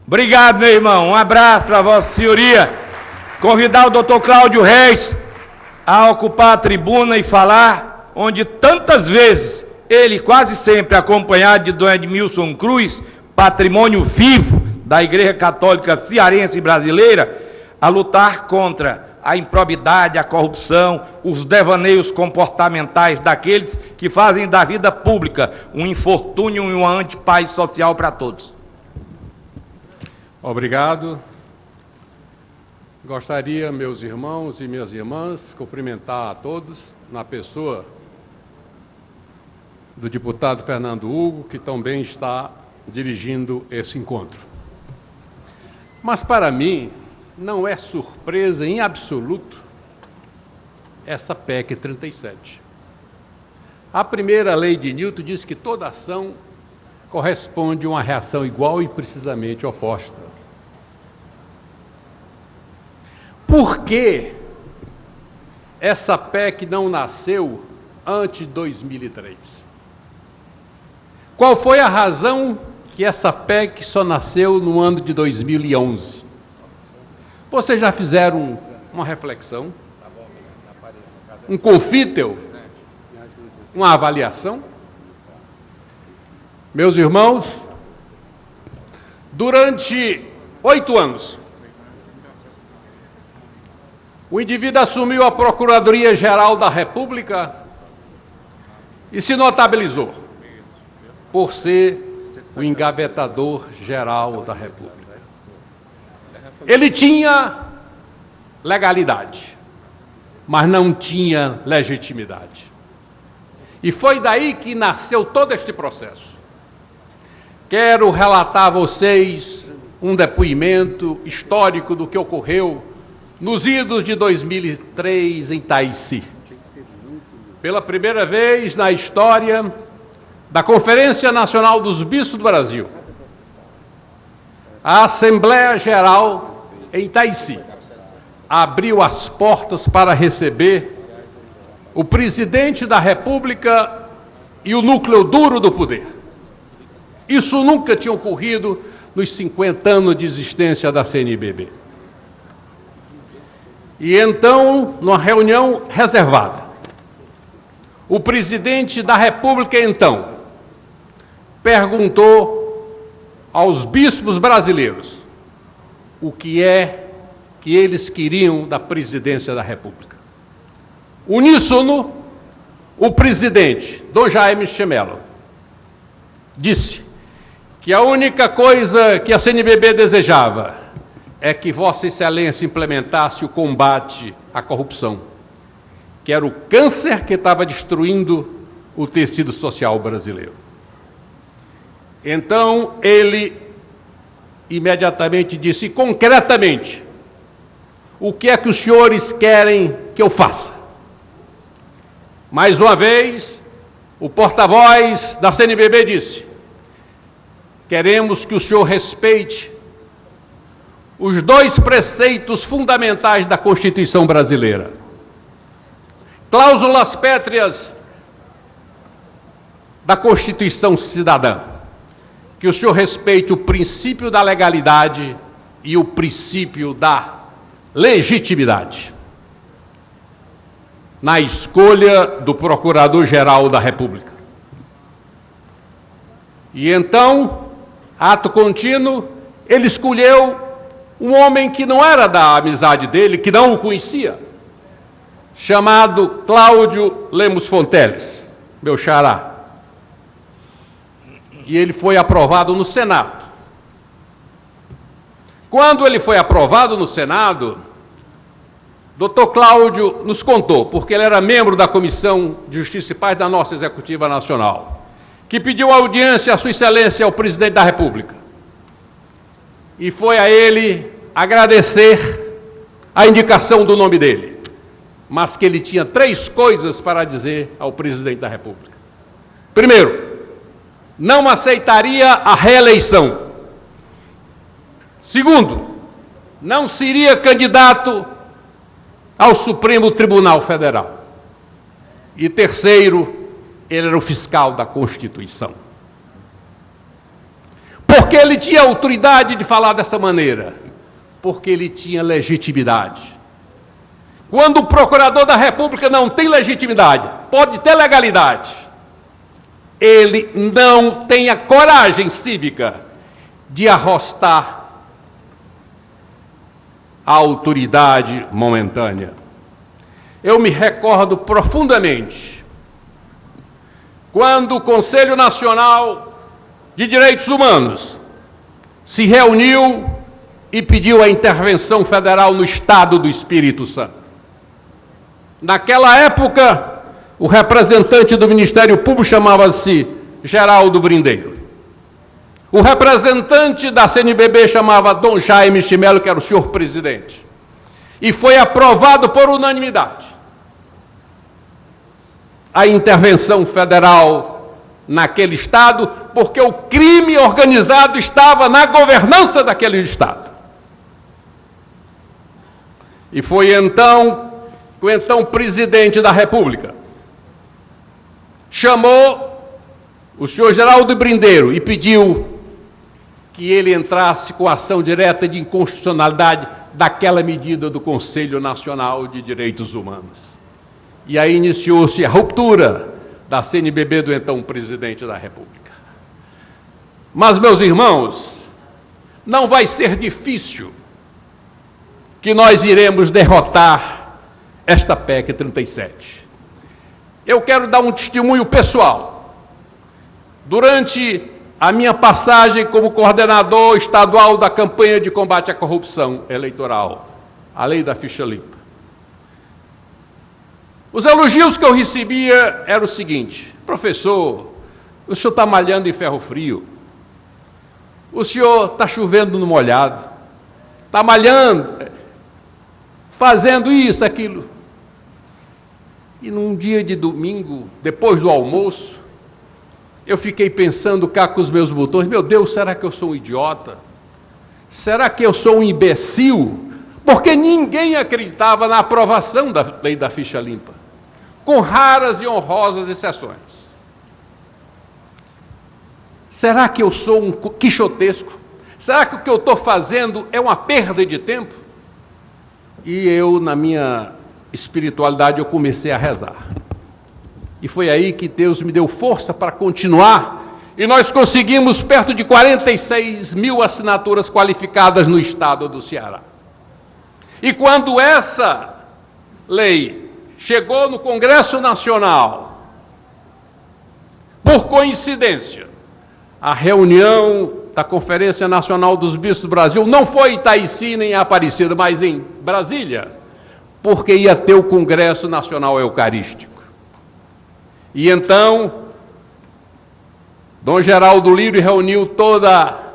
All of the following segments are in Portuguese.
Obrigado, meu irmão. Um abraço para Vossa Senhoria. Convidar o doutor Cláudio Reis a ocupar a tribuna e falar, onde tantas vezes ele, quase sempre acompanhado de Dom Edmilson Cruz, patrimônio vivo da Igreja Católica Cearense e Brasileira, a lutar contra a improbidade, a corrupção, os devaneios comportamentais daqueles que fazem da vida pública um infortúnio e uma antipaz social para todos. Obrigado. Gostaria, meus irmãos e minhas irmãs, cumprimentar a todos, na pessoa do deputado Fernando Hugo, que também está dirigindo esse encontro. Mas, para mim, não é surpresa em absoluto essa PEC 37. A primeira lei de Newton diz que toda ação corresponde a uma reação igual e precisamente oposta. Por que essa PEC não nasceu antes de 2003? Qual foi a razão que essa PEC só nasceu no ano de 2011? Vocês já fizeram uma reflexão? Um confítel? Uma avaliação? Meus irmãos, durante 8 anos, o indivíduo assumiu a Procuradoria-Geral da República e se notabilizou por ser o engavetador-geral da República. Ele tinha legalidade, mas não tinha legitimidade. E foi daí que nasceu todo este processo. Quero relatar a vocês um depoimento histórico do que ocorreu nos idos de 2003 em Taici. Pela primeira vez na história da Conferência Nacional dos Bispos do Brasil, a Assembleia Geral em Taici abriu as portas para receber o presidente da República e o núcleo duro do poder. Isso nunca tinha ocorrido nos 50 anos de existência da CNBB. E então, numa reunião reservada, o presidente da República, então, perguntou aos bispos brasileiros o que é que eles queriam da presidência da República. Uníssono, o presidente, Dom Jaime Chemelo, disse que a única coisa que a CNBB desejava é que Vossa Excelência implementasse o combate à corrupção, que era o câncer que estava destruindo o tecido social brasileiro. Então, ele imediatamente disse, concretamente, o que é que os senhores querem que eu faça? Mais uma vez, o porta-voz da CNBB disse, queremos que o senhor respeite os 2 preceitos fundamentais da Constituição brasileira. Cláusulas pétreas da Constituição cidadã. Que o senhor respeite o princípio da legalidade e o princípio da legitimidade na escolha do Procurador-Geral da República. E então, ato contínuo, ele escolheu um homem que não era da amizade dele, que não o conhecia, chamado Cláudio Lemos Fonteles, meu xará. E ele foi aprovado no Senado. Quando ele foi aprovado no Senado, Dr. Cláudio nos contou, porque ele era membro da Comissão de Justiça e Paz da nossa Executiva Nacional, que pediu audiência à Sua Excelência, ao Presidente da República. E foi a ele agradecer a indicação do nome dele, mas que ele tinha 3 coisas para dizer ao Presidente da República. Primeiro, não aceitaria a reeleição. Segundo, não seria candidato ao Supremo Tribunal Federal. E terceiro, ele era o fiscal da Constituição. Por que ele tinha autoridade de falar dessa maneira? Porque ele tinha legitimidade. Quando o procurador da República não tem legitimidade, pode ter legalidade, ele não tem a coragem cívica de arrostar a autoridade momentânea. Eu me recordo profundamente quando o Conselho Nacional de Direitos Humanos se reuniu e pediu a intervenção federal no Estado do Espírito Santo. Naquela época, o representante do Ministério Público chamava-se Geraldo Brindeiro. O representante da CNBB chamava Dom Jaime Chimelo, que era o senhor presidente. E foi aprovado por unanimidade a intervenção federal naquele Estado, porque o crime organizado estava na governança daquele Estado. E foi então o então presidente da República chamou o senhor Geraldo Brindeiro e pediu que ele entrasse com ação direta de inconstitucionalidade daquela medida do Conselho Nacional de Direitos Humanos. E aí iniciou-se a ruptura da CNBB do então presidente da República. Mas, meus irmãos, não vai ser difícil que nós iremos derrotar esta PEC 37. Eu quero dar um testemunho pessoal. Durante a minha passagem como coordenador estadual da campanha de combate à corrupção eleitoral, a lei da ficha limpa, os elogios que eu recebia eram o seguinte: professor, o senhor está malhando em ferro frio, o senhor está chovendo no molhado, está malhando, fazendo isso, aquilo. E num dia de domingo, depois do almoço, eu fiquei pensando cá com os meus botões: meu Deus, será que eu sou um idiota? Será que eu sou um imbecil? Porque ninguém acreditava na aprovação da lei da ficha limpa, com raras e honrosas exceções. Será que eu sou um quixotesco? Será que o que eu estou fazendo é uma perda de tempo? E eu, na minha espiritualidade, eu comecei a rezar. E foi aí que Deus me deu força para continuar, e nós conseguimos perto de 46 mil assinaturas qualificadas no estado do Ceará. E quando essa lei chegou no Congresso Nacional, por coincidência, a reunião da Conferência Nacional dos Bispos do Brasil não foi em Itaici nem em Aparecida, mas em Brasília, porque ia ter o Congresso Nacional Eucarístico. E então, Dom Geraldo Lírio reuniu toda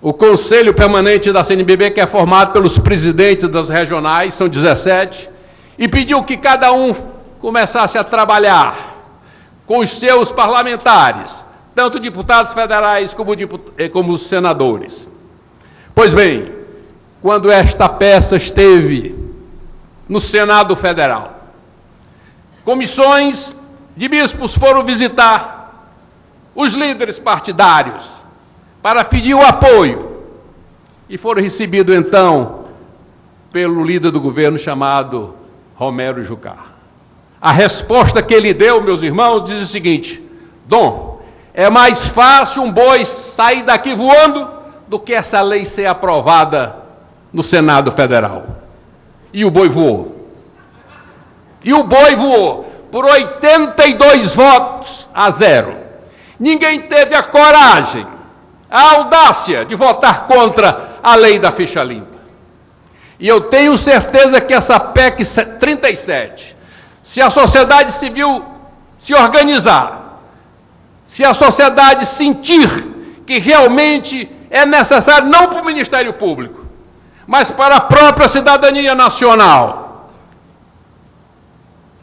o Conselho Permanente da CNBB, que é formado pelos presidentes das regionais, são 17, e pediu que cada um começasse a trabalhar com os seus parlamentares, tanto deputados federais como senadores. Pois bem, quando esta peça esteve no Senado Federal, comissões de bispos foram visitar os líderes partidários para pedir o apoio, e foram recebidos então pelo líder do governo chamado Romero Jucá. A resposta que ele deu, meus irmãos, diz o seguinte: Dom, é mais fácil um boi sair daqui voando do que essa lei ser aprovada no Senado Federal. E o boi voou. E o boi voou por 82 votos a 0. Ninguém teve a coragem, a audácia de votar contra a lei da ficha limpa. E eu tenho certeza que essa PEC 37, se a sociedade civil se organizar, se a sociedade sentir que realmente é necessário, não para o Ministério Público, mas para a própria cidadania nacional,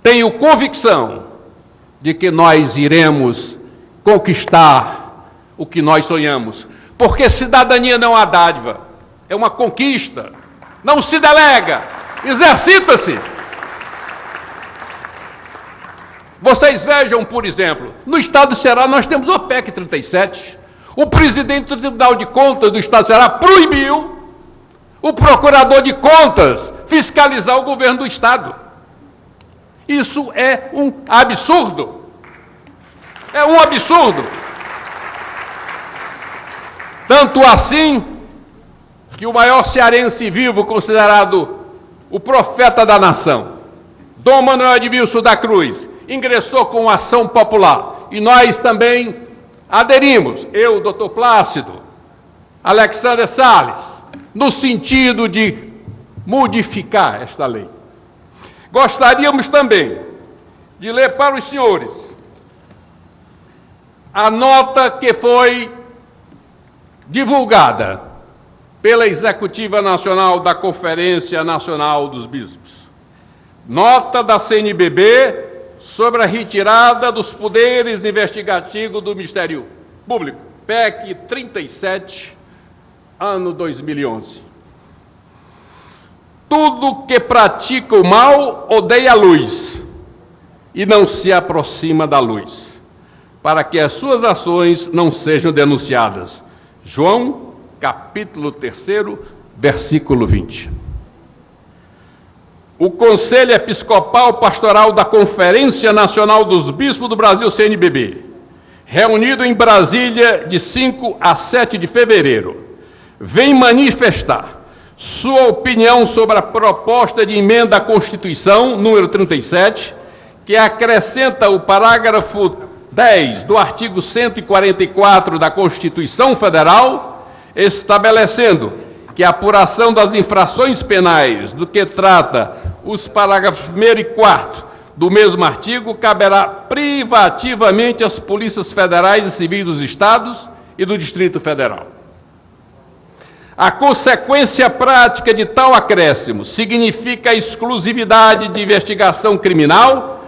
tenho convicção de que nós iremos conquistar o que nós sonhamos, porque cidadania não é uma dádiva, é uma conquista, não se delega, exercita-se. Vocês vejam, por exemplo, no estado do Ceará nós temos o PEC 37, O presidente do Tribunal de Contas do Estado do Ceará proibiu o procurador de contas fiscalizar o governo do Estado. Isso é um absurdo. É um absurdo. Tanto assim que o maior cearense vivo, considerado o profeta da nação, Dom Manuel Edmilson da Cruz, ingressou com ação popular. E nós também aderimos, eu, doutor Plácido, Alexander Salles, no sentido de modificar esta lei. Gostaríamos também de ler para os senhores a nota que foi divulgada pela Executiva Nacional da Conferência Nacional dos Bispos. Nota da CNBB sobre a retirada dos poderes investigativos do Ministério Público, PEC 37, ano 2011. Tudo que pratica o mal odeia a luz e não se aproxima da luz, para que as suas ações não sejam denunciadas. João, capítulo 3, versículo 20. O Conselho Episcopal Pastoral da Conferência Nacional dos Bispos do Brasil, CNBB, reunido em Brasília de 5 a 7 de fevereiro, vem manifestar sua opinião sobre a proposta de emenda à Constituição, número 37, que acrescenta o parágrafo 10 do artigo 144 da Constituição Federal, estabelecendo que a apuração das infrações penais, do que trata os parágrafos 1º e 4º do mesmo artigo, caberá privativamente às polícias federais e civis dos estados e do Distrito Federal. A consequência prática de tal acréscimo significa a exclusividade de investigação criminal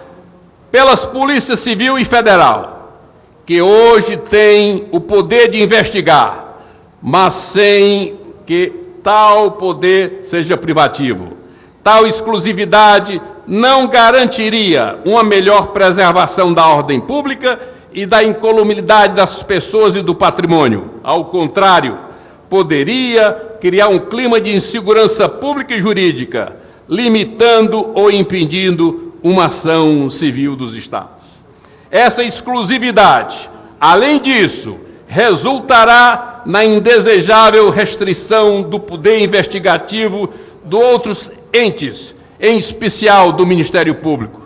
pelas polícias civil e federal, que hoje têm o poder de investigar, mas sem que tal poder seja privativo. Tal exclusividade não garantiria uma melhor preservação da ordem pública e da incolumidade das pessoas e do patrimônio. Ao contrário, poderia criar um clima de insegurança pública e jurídica, limitando ou impedindo uma ação civil dos Estados. Essa exclusividade, além disso, resultará na indesejável restrição do poder investigativo de outros entes, em especial do Ministério Público,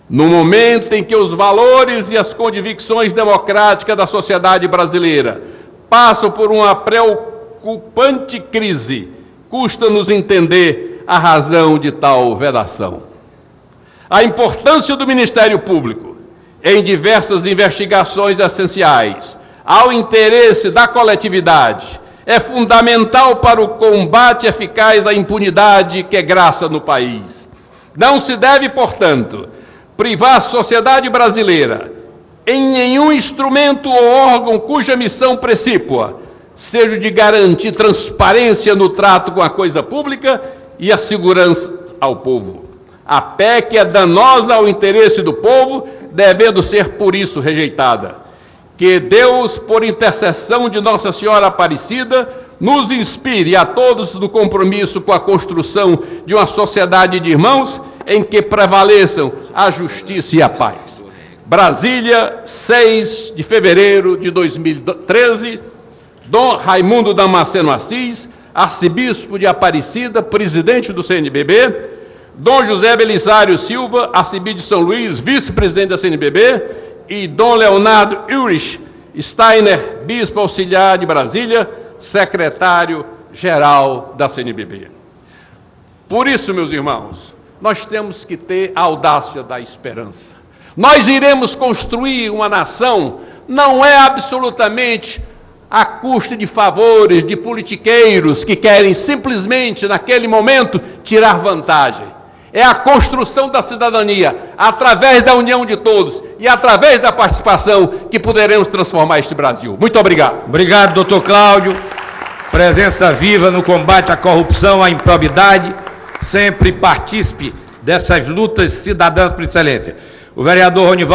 no momento em que os valores e as convicções democráticas da sociedade brasileira passam por uma preocupante crise. Custa-nos entender a razão de tal vedação. A importância do Ministério Público em diversas investigações essenciais ao interesse da coletividade é fundamental para o combate eficaz à impunidade que graça no país. Não se deve, portanto, privar a sociedade brasileira em nenhum instrumento ou órgão cuja missão precípua seja de garantir transparência no trato com a coisa pública e a segurança ao povo. A PEC é danosa ao interesse do povo, devendo ser por isso rejeitada. Que Deus, por intercessão de Nossa Senhora Aparecida, nos inspire a todos no compromisso com a construção de uma sociedade de irmãos em que prevaleçam a justiça e a paz. Brasília, 6 de fevereiro de 2013, Dom Raimundo Damasceno Assis, arcebispo de Aparecida, presidente do CNBB, Dom José Belisário Silva, arcebispo de São Luís, vice-presidente da CNBB, e Dom Leonardo Ulrich Steiner, bispo auxiliar de Brasília, secretário-geral da CNBB. Por isso, meus irmãos, nós temos que ter a audácia da esperança. Nós iremos construir uma nação, não é absolutamente à custa de favores, de politiqueiros que querem simplesmente, naquele momento, tirar vantagem. É a construção da cidadania, através da união de todos e através da participação que poderemos transformar este Brasil. Muito obrigado. Obrigado, doutor Cláudio. Presença viva no combate à corrupção, à improbidade. Sempre partícipe dessas lutas cidadãs por excelência. O vereador Ronivaldo